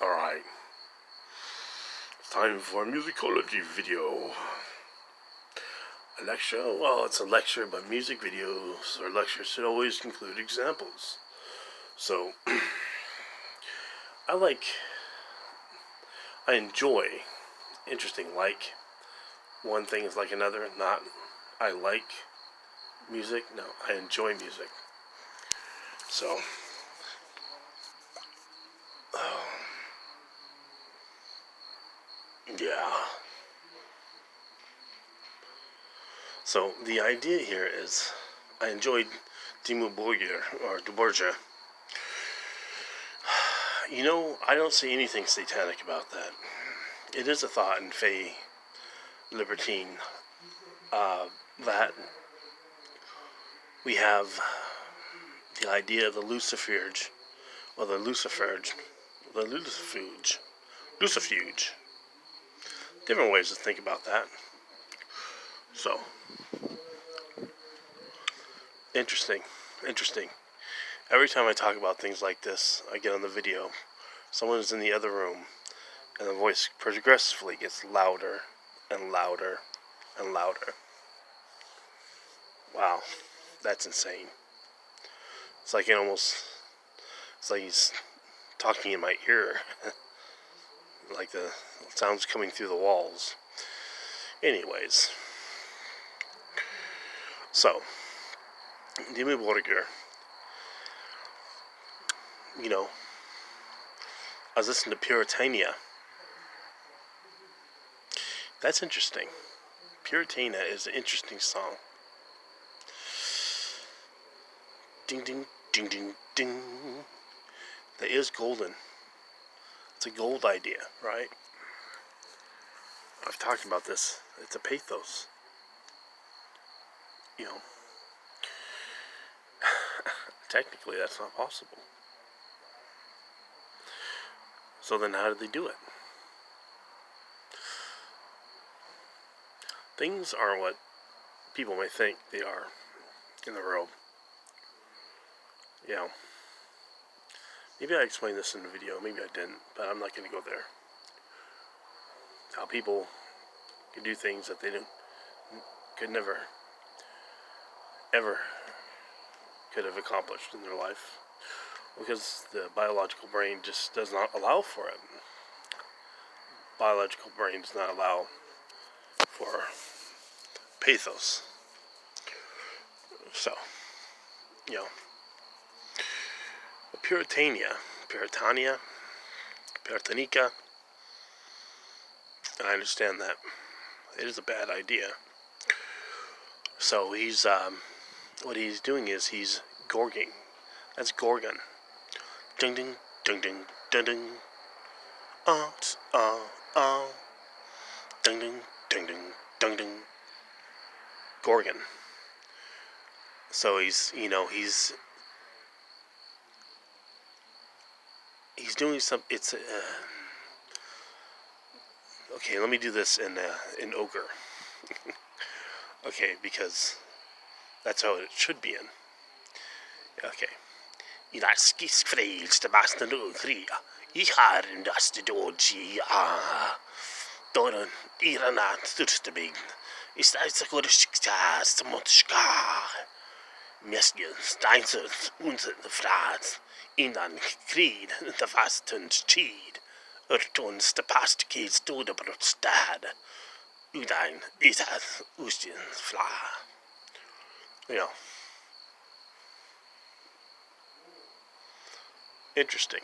Alright, it's time for a musicology video. A lecture? Well, it's a lecture, but music videos or lectures should always include examples. So, I enjoy, one thing is like another, not I like music, no, I enjoy music. So, yeah. So, the idea here is, I enjoyed Duborgia. You know, I don't see anything satanic about that. It is a thought in Fey Libertine that we have the idea of the Lucifuge, or the Lucifuge. Different ways to think about that. So, interesting. Every time I talk about things like this, I get on the video, someone is in the other room, and the voice progressively gets louder and louder and louder. Wow, that's insane. It's like he's talking in my ear. Like the sounds coming through the walls. Anyways. So, Dimmu Borgir, you know, I was listening to Puritania. That's interesting. Puritania is an interesting song. Ding, ding, ding, ding, ding. That is golden. It's a gold idea, right? I've talked about this. It's a pathos. You know, technically that's not possible. So then how did they do it? Things aren't what people may think they are in the world. You know, maybe I explained this in the video, maybe I didn't, but I'm not going to go there. How people can do things that they could never, ever could have accomplished in their life. Because the biological brain just does not allow for it. Biological brain does not allow for pathos. So, you know, Puritania, Puritanica, I understand that. It is a bad idea. So he's, what he's doing is he's gorging. That's Gorgon. Ding ding, ding ding, ding ding. Ding ding, ding ding, ding ding. Gorgon. So he's doing some. It's okay. Let me do this in ogre. Okay, because that's how it should be in. Okay. I skis frälste masten ugria. I har endast dodgy Doran iranat thurstabing. Is that a good stas motska? Mesgen steinsert unter the frats. Innan krig the fastens tid. Urtons the past kids to the brotstad. Udain is as Ustians fla. You know. Interesting.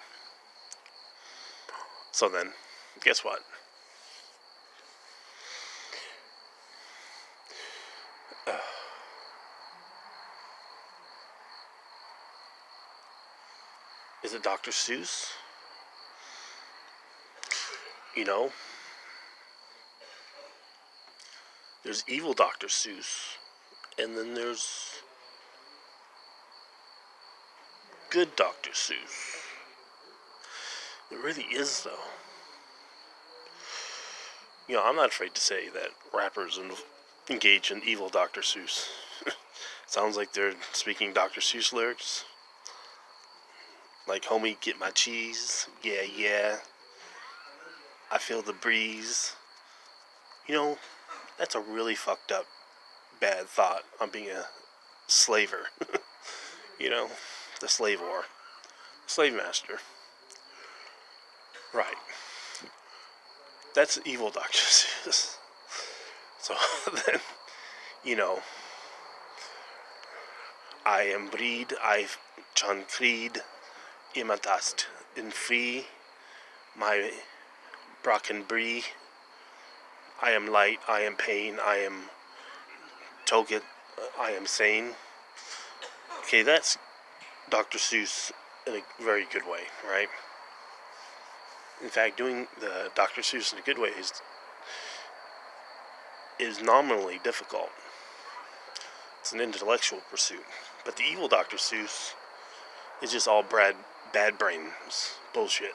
So then, guess what? Is it Dr. Seuss? You know, there's evil Dr. Seuss, and then there's good Dr. Seuss. There really is, though. You know, I'm not afraid to say that rappers engage in evil Dr. Seuss. Sounds like they're speaking Dr. Seuss lyrics. Like, homie, get my cheese. Yeah, yeah. I feel the breeze. You know, that's a really fucked up, bad thought on being a slaver. You know, the slave war. Slave master. Right. That's evil, Dr. Seuss. So then, you know, I am breed, I John Creed, imatast in free, my broken brie. I am light, I am pain, I am toget, I am sane. Okay, that's Dr. Seuss in a very good way, right? In fact, doing the Dr. Seuss in a good way is nominally difficult. It's an intellectual pursuit. But the evil Dr. Seuss is just all bad brains bullshit.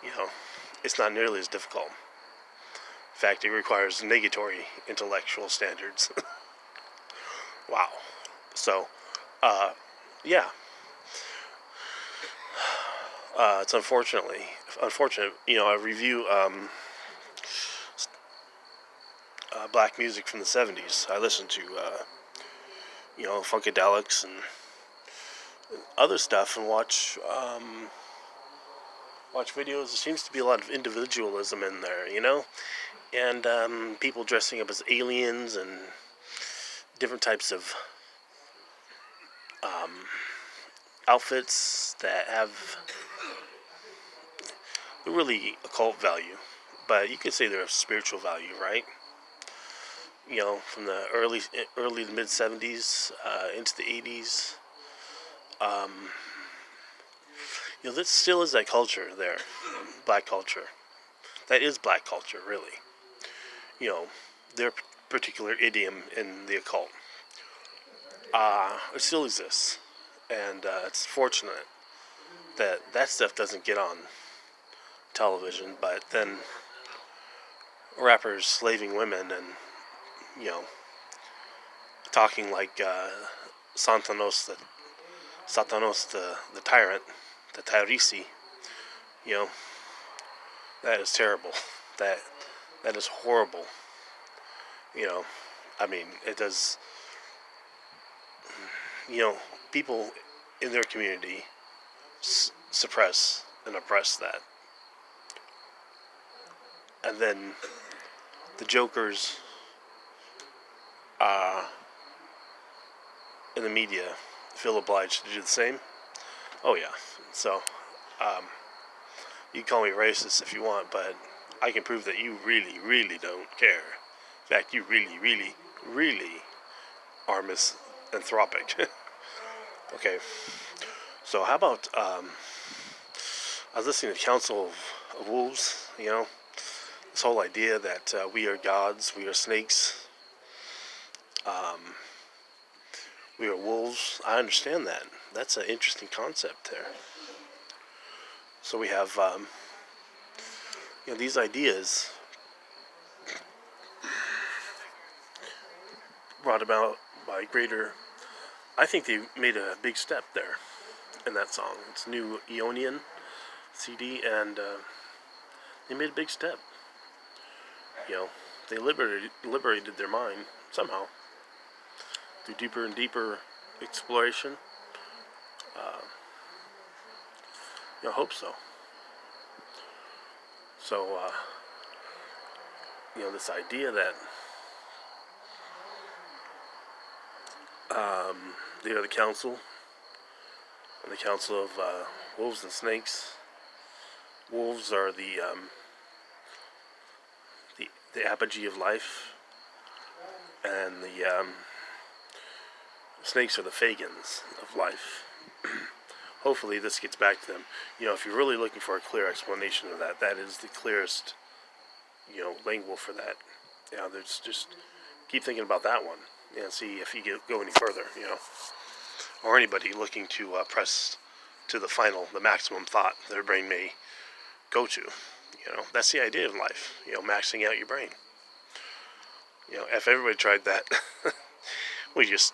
You know, it's not nearly as difficult. In fact, it requires negatory intellectual standards. Wow. So, yeah. It's unfortunate. You know, I review black music from the 70s. I listen to, you know, Funkadelics and other stuff and watch videos. There seems to be a lot of individualism in there, you know? And people dressing up as aliens and different types of outfits that have really occult value. But you could say they're of spiritual value, right? You know, from the early to mid 70s into the 80s. You know, this still is that culture there, black culture. That is black culture, really. You know, their particular idiom in the occult. It still exists, and it's fortunate that stuff doesn't get on television. But then rappers slaving women and, you know, talking like Satanos the tyrant, the Tyrisi, you know, that is terrible. That is horrible. You know, I mean, it does. You know, people in their community suppress and oppress that, and then the jokers in the media feel obliged to do the same. Oh yeah. So, you can call me racist if you want, but I can prove that you really, really don't care. In fact, you really, really, really are misanthropic. Okay. So how about, I was listening to Council of Wolves, you know, this whole idea that we are gods, we are snakes, we are wolves. I understand that. That's an interesting concept there. So we have, you know, these ideas brought about by greater. I think they made a big step there in that song. It's New Eonian CD, and they made a big step. You know, they liberated their mind somehow through deeper and deeper exploration. You know, hope so. So, you know, this idea that they are the council, and the council of wolves and snakes. Wolves are the apogee of life, and the snakes are the Fagins of life. Hopefully this gets back to them. You know, if you're really looking for a clear explanation of that, that is the clearest, you know, lingual for that. You know, there's just keep thinking about that one and see if you go any further, you know. Or anybody looking to press to the maximum thought their brain may go to. You know, that's the idea of life, you know, maxing out your brain. You know, if everybody tried that, we just,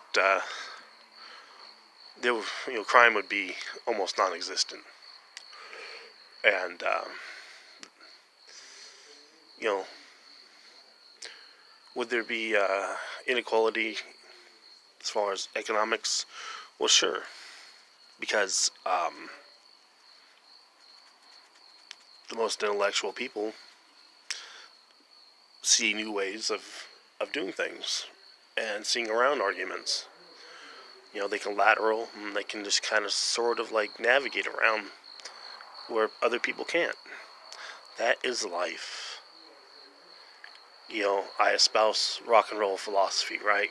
you know, crime would be almost non-existent. And You know, would there be inequality as far as economics? Well, sure, because the most intellectual people see new ways of doing things and seeing around arguments. You know, they can lateral and they can just kind of sort of like navigate around where other people can't. That is life. You know, I espouse rock and roll philosophy, right?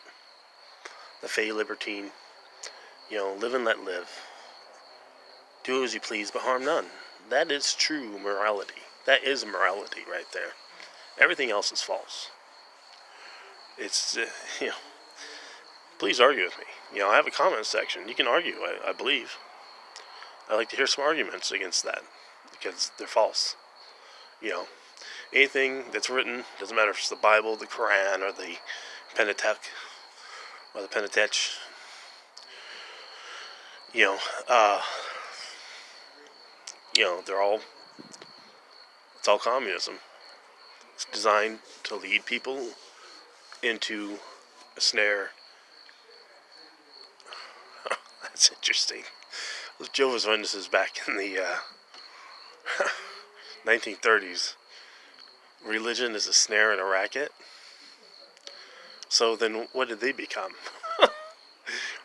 The Fey Libertine. You know, live and let live. Do as you please, but harm none. That is true morality. That is morality right there. Everything else is false. It's, you know, please argue with me. You know, I have a comment section. You can argue, I believe. I like to hear some arguments against that because they're false. You know, anything that's written, doesn't matter if it's the Bible, the Quran, or the Pentateuch, or the Pentateuch. You know, it's all communism. It's designed to lead people into a snare. That's interesting. Those Jehovah's Witnesses back in the 1930s. Religion is a snare and a racket. So then what did they become?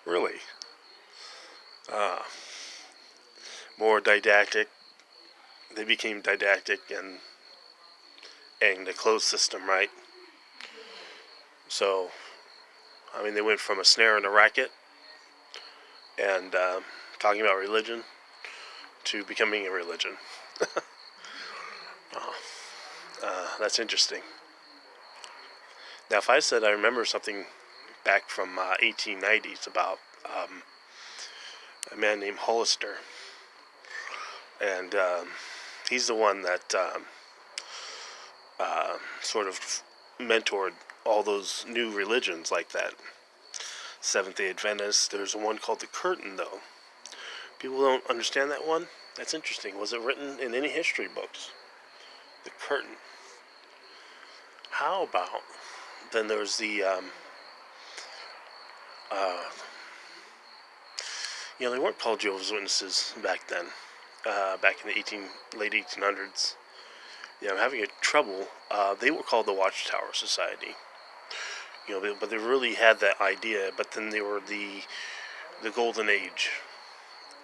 Really? More didactic. They became didactic and a closed system, right? So, I mean, they went from a snare and a racket and talking about religion to becoming a religion. That's interesting. Now, if I said I remember something back from 1890s about a man named Hollister, and he's the one that sort of mentored all those new religions like that. Seventh-day Adventists. There's one called the Curtain, though. People don't understand that one. That's interesting. Was it written in any history books? The Curtain. How about then there's the you know, they weren't called Jehovah's Witnesses back then. Back in the late 1800s. You know, having a trouble. They were called the Watchtower Society. You know, but they really had that idea. But then they were the Golden Age,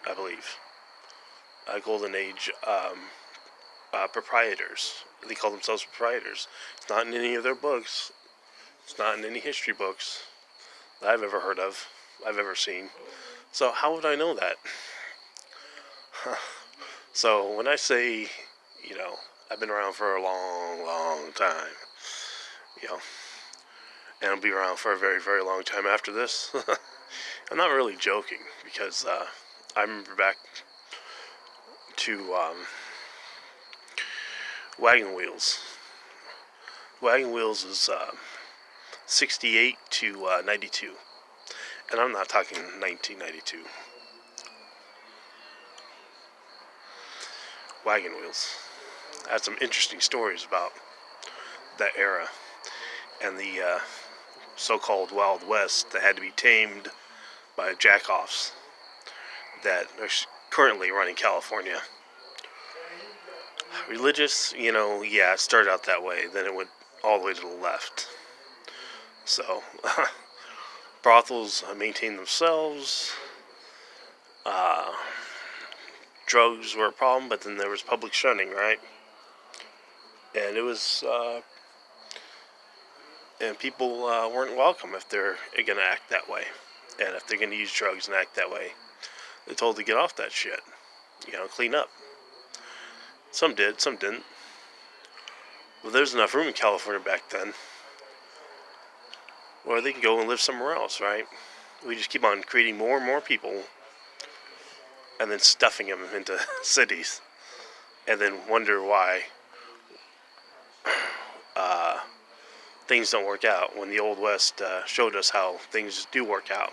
I believe. Golden Age proprietors. They call themselves proprietors. It's not in any of their books. It's not in any history books that I've ever heard of, I've ever seen. So how would I know that? So when I say, you know, I've been around for a long, long time, you know, and I'll be around for a very, very long time after this. I'm not really joking because I remember back to Wagon Wheels. Wagon Wheels is 68 to 92. And I'm not talking 1992. Wagon Wheels. I had some interesting stories about that era and the so-called Wild West that had to be tamed by jackoffs that are currently running California. Religious, you know, yeah, it started out that way. Then it went all the way to the left. So, brothels maintain themselves. Drugs were a problem, but then there was public shunning, right? And it was, and people weren't welcome if they're going to act that way. And if they're going to use drugs and act that way. They're told to get off that shit. You know, clean up. Some did, some didn't. Well, there's enough room in California back then where they can go and live somewhere else, right? We just keep on creating more and more people and then stuffing them into cities and then wonder why things don't work out when the Old West showed us how things do work out.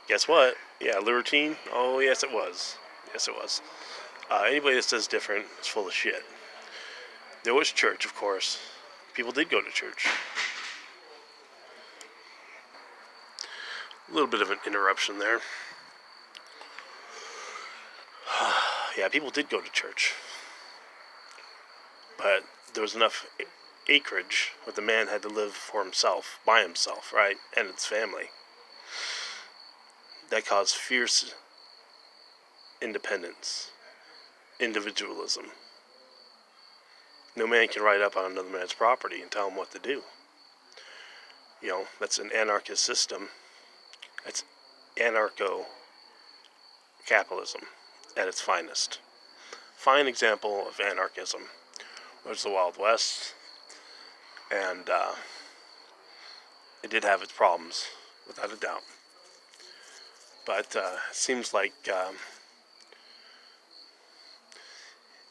Guess what? Yeah, libertine? Oh, yes it was. Yes it was. Anybody that says different is full of shit. There was church, of course. People did go to church. A little bit of an interruption there. Yeah, people did go to church. But there was enough acreage where the man had to live for himself, by himself, right? And his family. That caused fierce independence, individualism. No man can ride up on another man's property and tell him what to do. That's an anarchist system. That's anarcho-capitalism at its finest. Fine example of anarchism was the Wild West, and it did have its problems, without a doubt. But it seems like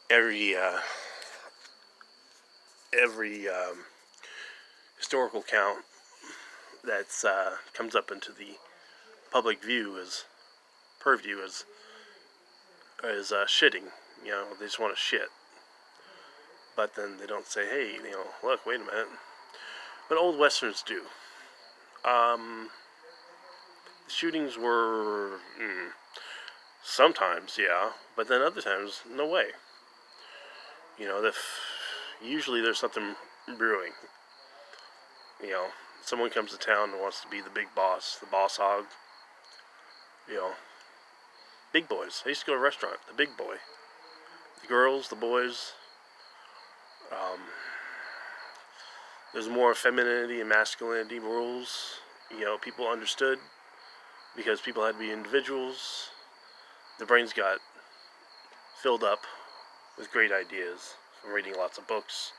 every historical count that comes up into the public view purview is shitting. They just want to shit. But then they don't say, hey, look, wait a minute. But old westerns do. The shootings were sometimes, yeah, but then other times, no way. Usually there's something brewing. Someone comes to town and wants to be the big boss, the boss hog. Big boys. I used to go to a restaurant, the big boy. The girls, the boys. There's more femininity and masculinity rules. People understood because people had to be individuals. Their brains got filled up with great ideas from reading lots of books.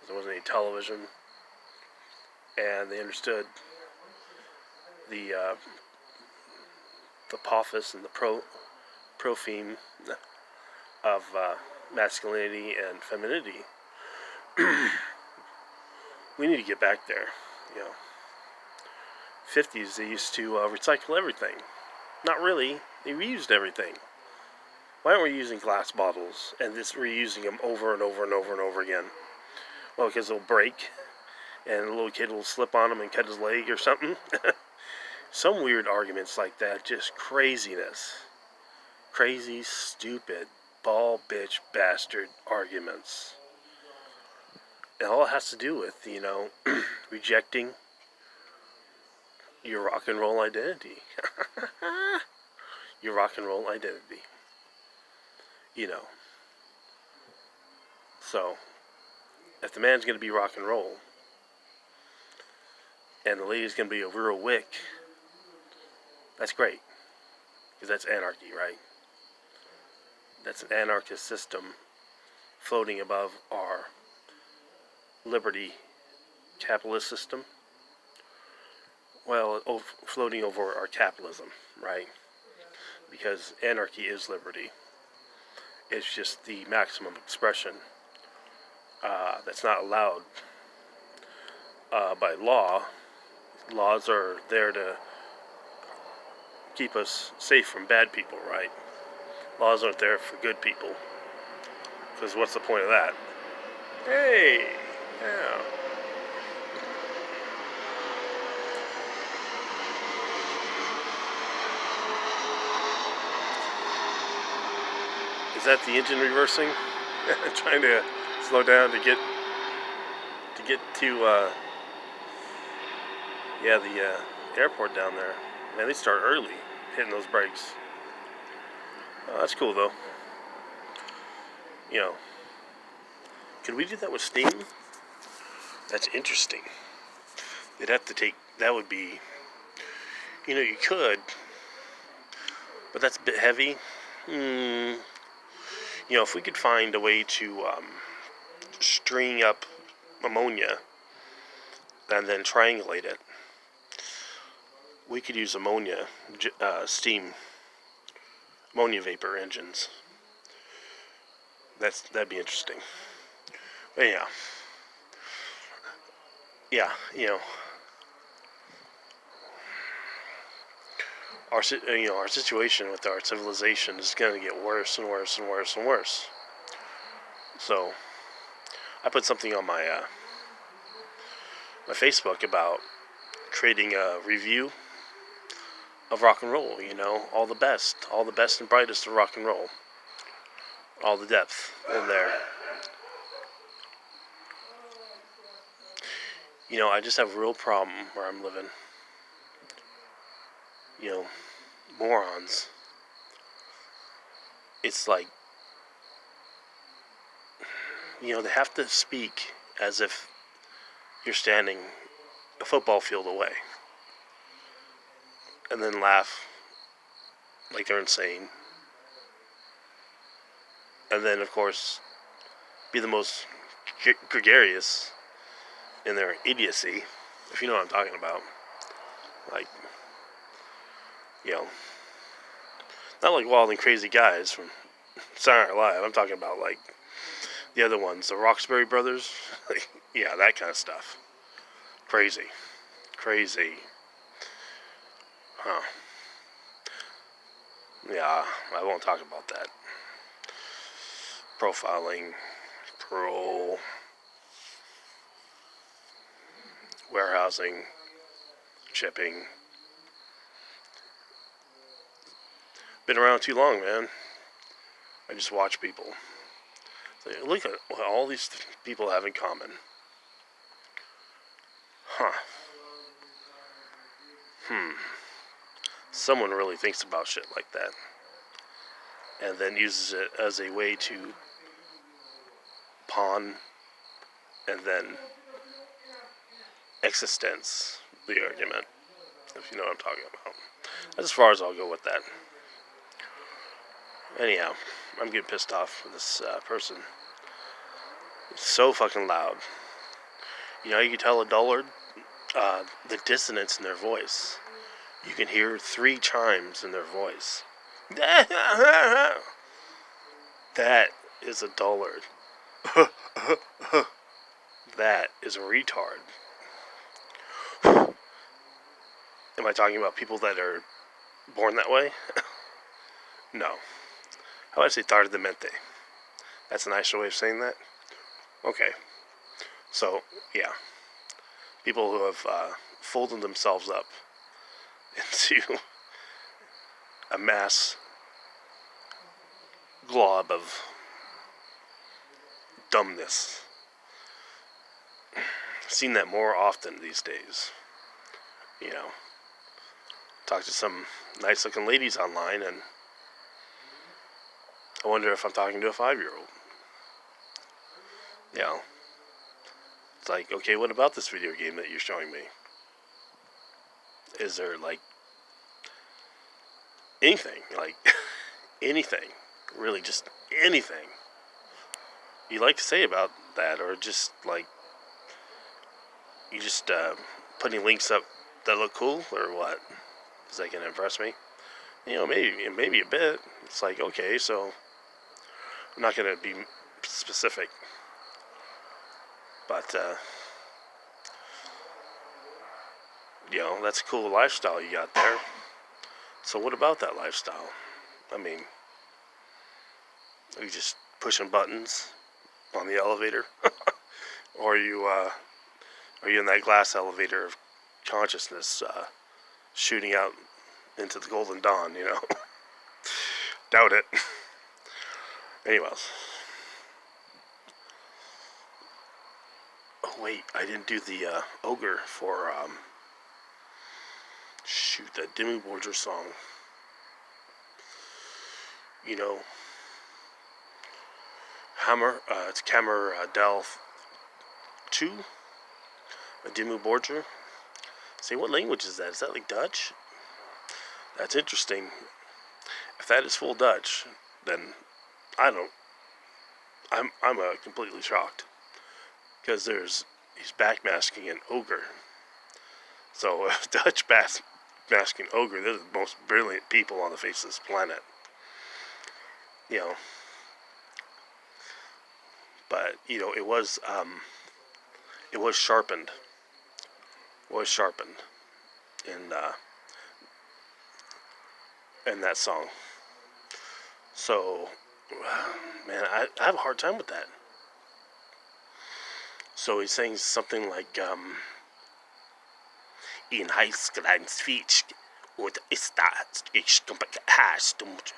There wasn't any television. And they understood the apophis and the propheme of masculinity and femininity. We need to get back there. 50s, they used to recycle everything. Not really. They reused everything. Why aren't we using glass bottles and just reusing them over and over and over and over again? Well, because they'll break, and a little kid will slip on them and cut his leg or something. Some weird arguments like that. Just craziness. Crazy, stupid, ball bitch bastard arguments. And all it has to do with, rejecting your rock and roll identity. Your rock and roll identity. So, if the man's going to be rock and roll, and the lady's going to be a real wick, that's great. Because that's anarchy, right? That's an anarchist system floating above our liberty capitalist system. Well, floating over our capitalism, right? Because anarchy is liberty. It's just the maximum expression that's not allowed by law. Laws are there to keep us safe from bad people, right? Laws aren't there for good people. Because what's the point of that? Hey! Yeah. Is that the engine reversing? Trying to slow down to get to the airport down there. Man, they start early hitting those brakes. Oh, that's cool though. Could we do that with steam? That's interesting. They'd have to take. That would be. You could, but that's a bit heavy. If we could find a way to string up ammonia and then triangulate it, we could use ammonia vapor engines. That'd be interesting. But yeah, our situation with our civilization is going to get worse and worse and worse and worse. So, I put something on my my Facebook about creating a review of rock and roll. All the best and brightest of rock and roll, all the depth in there. I just have a real problem where I'm living. Morons. It's like, they have to speak as if you're standing a football field away, and then laugh like they're insane, and then, of course, be the most gregarious in their idiocy, if you know what I'm talking about. Like, not like wild and crazy guys from Saturday Night Live. I'm talking about, like, the other ones, the Roxbury brothers. Yeah, that kind of stuff. Crazy. Huh. Yeah, I won't talk about that. Profiling, warehousing, shipping. Been around too long, man. I just watch people. Look at what all these people have in common. Huh. Someone really thinks about shit like that, and then uses it as a way to pawn and then existence the argument, if you know what I'm talking about. That's as far as I'll go with that. Anyhow, I'm getting pissed off with this person. It's so fucking loud. You can tell a dullard, the dissonance in their voice. You can hear 3 chimes in their voice. That is a dullard. That is a retard. Am I talking about people that are born that way? No. How would I say tardiamente? That's a nicer way of saying that? Okay. So, yeah. People who have folded themselves up into a mass glob of dumbness. I've seen that more often these days. Talk to some nice looking ladies online, and I wonder if I'm talking to a 5-year-old. It's like, okay, what about this video game that you're showing me? Is there, like, anything, anything, really, just anything you like to say about that, or just, like, you just putting links up that look cool, or what? Is that going to impress me? Maybe a bit. It's like, okay, so I'm not going to be specific, but that's a cool lifestyle you got there. So what about that lifestyle? I mean, are you just pushing buttons on the elevator? Or are you in that glass elevator of consciousness, shooting out into the golden dawn, Doubt it. Anyways. Oh, wait, I didn't do the ogre for, that Dimmu Borgir song. It's Hammer Del 2, a Dimmu Borgir. Say, what language is that? Is that like Dutch? That's interesting. If that is full Dutch, then I'm completely shocked, because he's backmasking an ogre. So Dutch backmasking ogre, they're the most brilliant people on the face of this planet. But it was sharpened. In that song. So, man, I have a hard time with that. So he's saying something like, in heißgleins Fietsch oder ist das ich hästummt